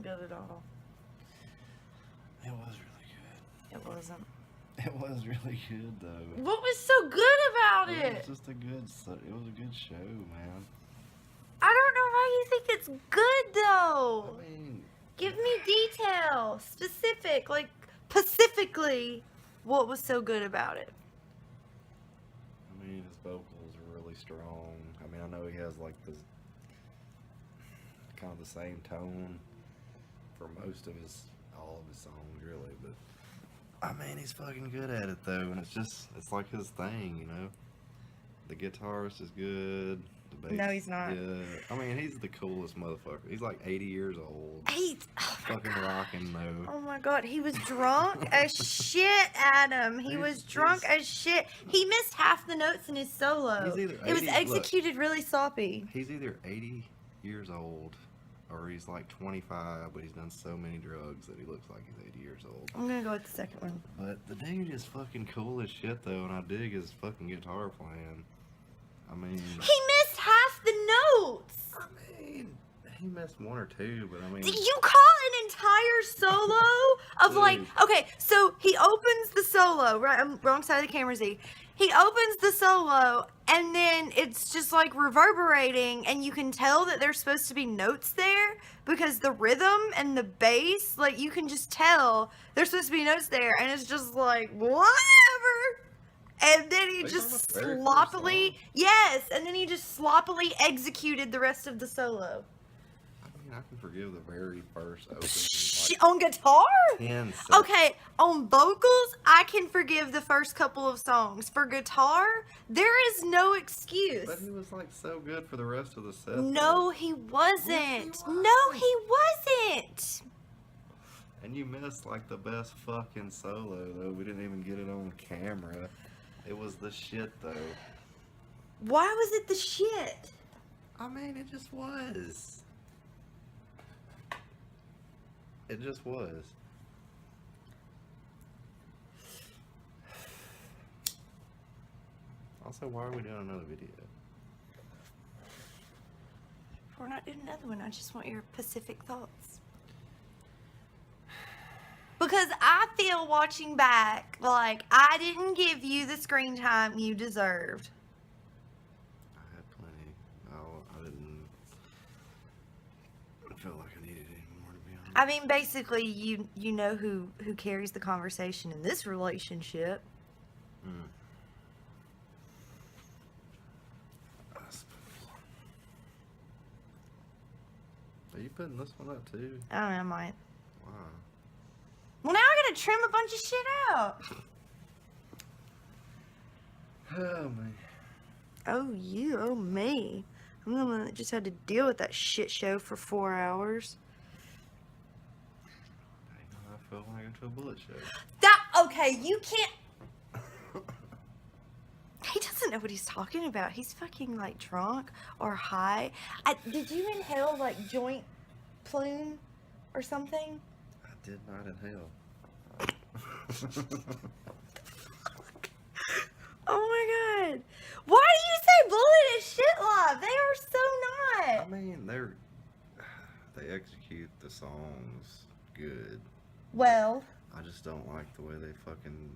good at all. It was really good. It wasn't. It was really good though. What was so good about It it? was just it was a good show, man. I don't know why you think it's good though. I mean, Give me detail, specific, like specifically, what was so good about it? I mean, his vocals are really strong. I mean, I know he has like this kind of the same tone for most of all of his songs, really. But I mean, he's fucking good at it though, and it's like his thing, you know. The guitarist is good. The bass, No, he's not. Yeah, I mean, he's the coolest motherfucker. He's like 80 years old. Fucking rocking though. Oh my god, he was drunk as shit, Adam. He was drunk as shit. He missed half the notes in his solo. It was executed really sloppy. He's either 80 years old or he's like 25, but he's done so many drugs that he looks like he's 80 years old. I'm gonna go with the second one. But the dude is fucking cool as shit though, and I dig his fucking guitar playing. I mean, he missed half the notes. I mean, he missed one or two, but I mean, You call an entire solo of Dude. like, okay, so he opens the solo, right? I'm wrong side of the camera, Z. He opens the solo, and then it's just like reverberating, and you can tell that there's supposed to be notes there because the rhythm and the bass, like you can just tell there's supposed to be notes there, and it's just like, whatever. And then he Are you just talking about the very first sloppily, song? yes, and then he just sloppily executed the rest of the solo. I mean, I can forgive the very first opening. On guitar? 10 seconds. Okay, on vocals, I can forgive the first couple of songs. For guitar, there is no excuse. But he was like so good for the rest of the set. No, though. he wasn't. Yes, he No, was. he wasn't. And you missed like the best fucking solo though. We didn't even get it on camera. It was the shit though. Why was it the shit? I mean, it just was. It just was. Also, why are we doing another video? We're not doing another one. I just want your specific thoughts. Because I feel watching back like I didn't give you the screen time you deserved. I had plenty. No, I didn't feel like I needed any more, to be honest. I mean, basically, you know who carries the conversation in this relationship. Mm. Are you putting this one up too? I don't know, I might. Wow. Well, now I gotta trim a bunch of shit out. Oh man. Oh, you. Oh, me. I'm the one that just had to deal with that shit show for 4 hours. I feel like I went to a bullet show. Okay, you can't. He doesn't know what he's talking about. He's fucking like drunk or high. Did you inhale like joint plume or something? I did not inhale. Oh my god. Why do you say bullet is shit live? They are so I not. mean, they execute the songs good. Well, I just don't like the way they fucking.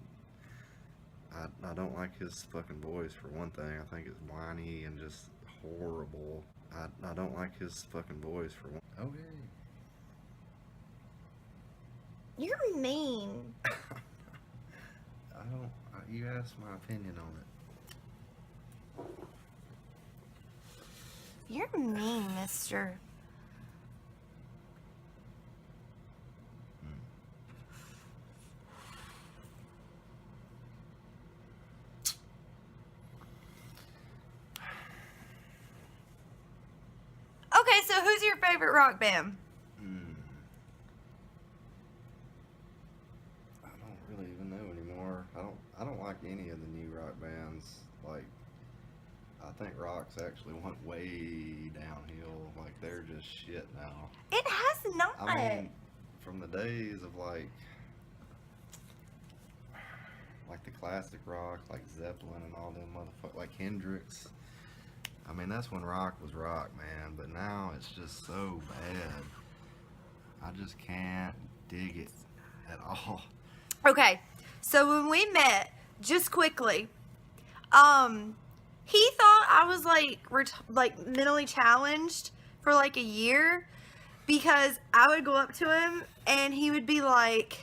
I don't like his fucking voice for one thing. I think it's whiny and just horrible. I don't like his fucking voice for one. Okay. you're mean. I don't. You asked my opinion on it. You're mean, mister. Okay, so who's your favorite rock band? I don't really even know anymore. I don't like any of the new rock bands. Like, I think rock's actually went way downhill. Like, they're just shit now. It has not. I mean, from the days of like the classic rock, like Zeppelin and all them motherfuckers, like Hendrix. I mean, that's when rock was rock, man. But now it's just so bad. I just can't dig it at all. Okay, so when we met, just quickly, he thought I was like mentally challenged for like a year because I would go up to him and he would be like,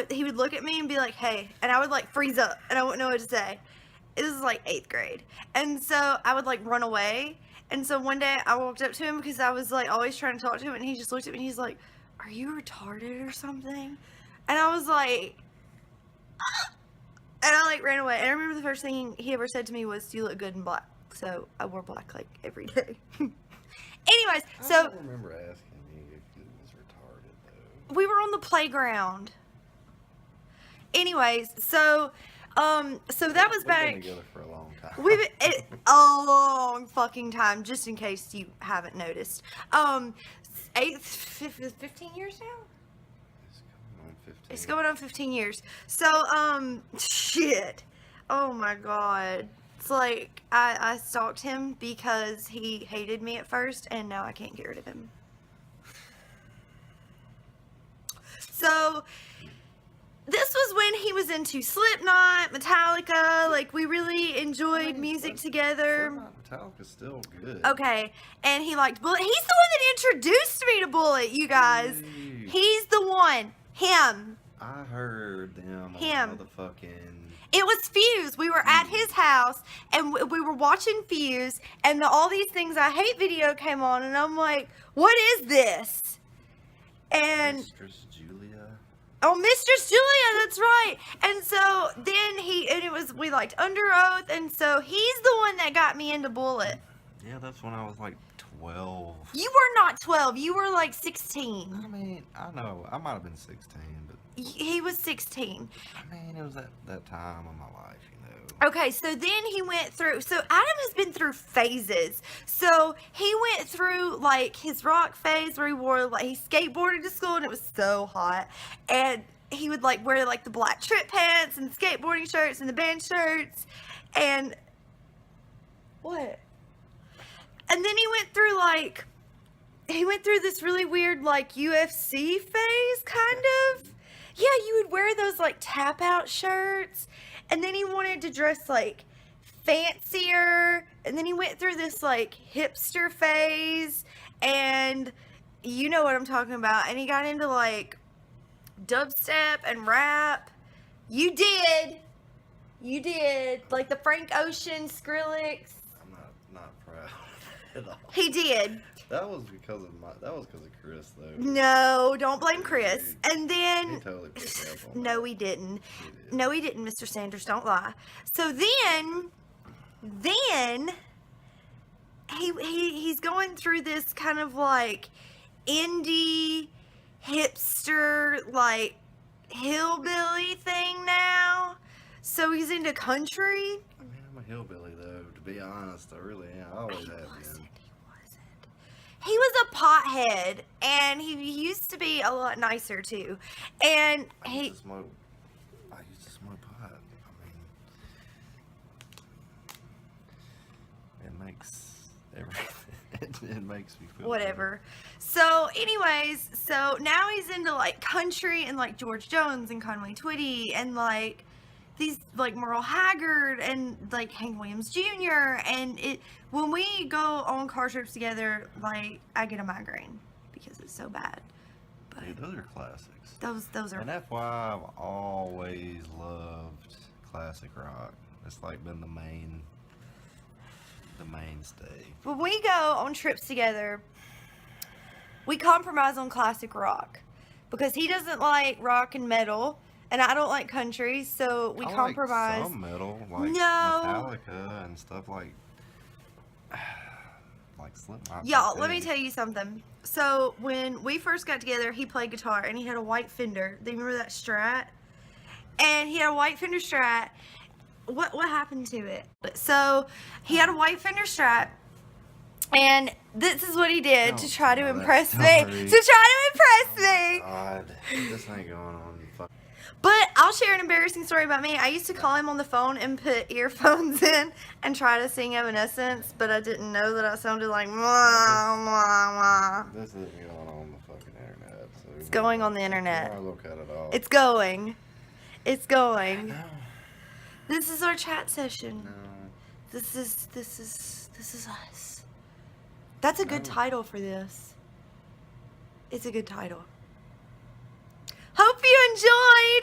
he would look at me and be like, hey, and I would like freeze up and I wouldn't know what to say. This is like 8th grade. And so I would like run away. And so one day I walked up to him because I was like always trying to talk to him and he just looked at me and he's like, are you retarded or something? And I was like, and I like ran away. And I remember the first thing he ever said to me was, you look good in black. So I wore black like every day. Anyways, I so don't remember asking you if it was retarded though. we were on the playground. Anyways, so that was We've been back. together for a long time. A long fucking time, just in case you haven't noticed. 15 years now? It's going on 15 years. So, shit. Oh my god. It's like, I stalked him because he hated me at first, and now I can't get rid of him. So, this was when he was into Slipknot, Metallica, like, we really enjoyed music together. Metallica's still good. Okay, and he liked Bullet. He's the one that introduced me to Bullet, you guys. Dude. He's the one. Him. I heard them Him. on motherfucking... It was Fuse. We were at his house, and we were watching Fuse, and all these things I hate video came on, and I'm like, what is this? And... Mistress Julia. Oh, Mistress Julia, that's right. And so then we liked Under Oath, and so he's the one that got me into Bullet. Yeah, that's when I was like 12. You were not 12. You were like 16. I mean, I know. I might have been 16, but... He was 16. I mean, it was that time of my life, you know. Okay, so then he went through, so Adam has been through phases. So he went through like his rock phase where he skateboarded to school and it was so hot. And he would like wear like the black trip pants and the skateboarding shirts and the band shirts. And what? And then he went through this really weird like UFC phase kind of. Yeah, you would wear those like tap out shirts, and then he wanted to dress like fancier, and then he went through this like hipster phase, and you know what I'm talking about, and he got into like dubstep and rap. You did, like the Frank Ocean, Skrillex. I'm not proud at all. He did. That was because of Chris, though. No, don't blame Chris. And then... He totally picked up on No, that. we didn't. He did. No, he didn't, Mr. Sanders. Don't lie. So then he's going through this kind of like indie hipster like hillbilly thing now. So he's into country. I mean, I'm a hillbilly, though. To be honest, I really am. I always have been. He was a pothead, and he used to be a lot nicer too. And I used to smoke pot. I mean, it makes everything. It makes me feel whatever. So, anyways, so now he's into like country and like George Jones and Conway Twitty and like these like Merle Haggard and like Hank Williams Jr. And when we go on car trips together, like I get a migraine because it's so bad. But Dude, those are classics. those are. And that's why I've always loved classic rock. It's like been the mainstay. When we go on trips together, we compromise on classic rock because he doesn't like rock and metal. And I don't like country, so we compromise. Like some metal, like No. Metallica and stuff like Slipknot. Y'all, let me tell you something. So when we first got together, he played guitar and he had a white Fender. Do you remember that Strat? And he had a white Fender Strat. What happened to it? So he had a white Fender Strat, and this is what he did to try to impress me. God, this ain't going on. But I'll share an embarrassing story about me. I used to call him on the phone and put earphones in and try to sing Evanescence, but I didn't know that I sounded like mwah, mwah, mwah. This isn't going on the It's going on the internet. I look at it all. It's going. It's going. No. This is our chat session. No. This is us. That's a good No. title for this. It's a good title. Hope you enjoyed.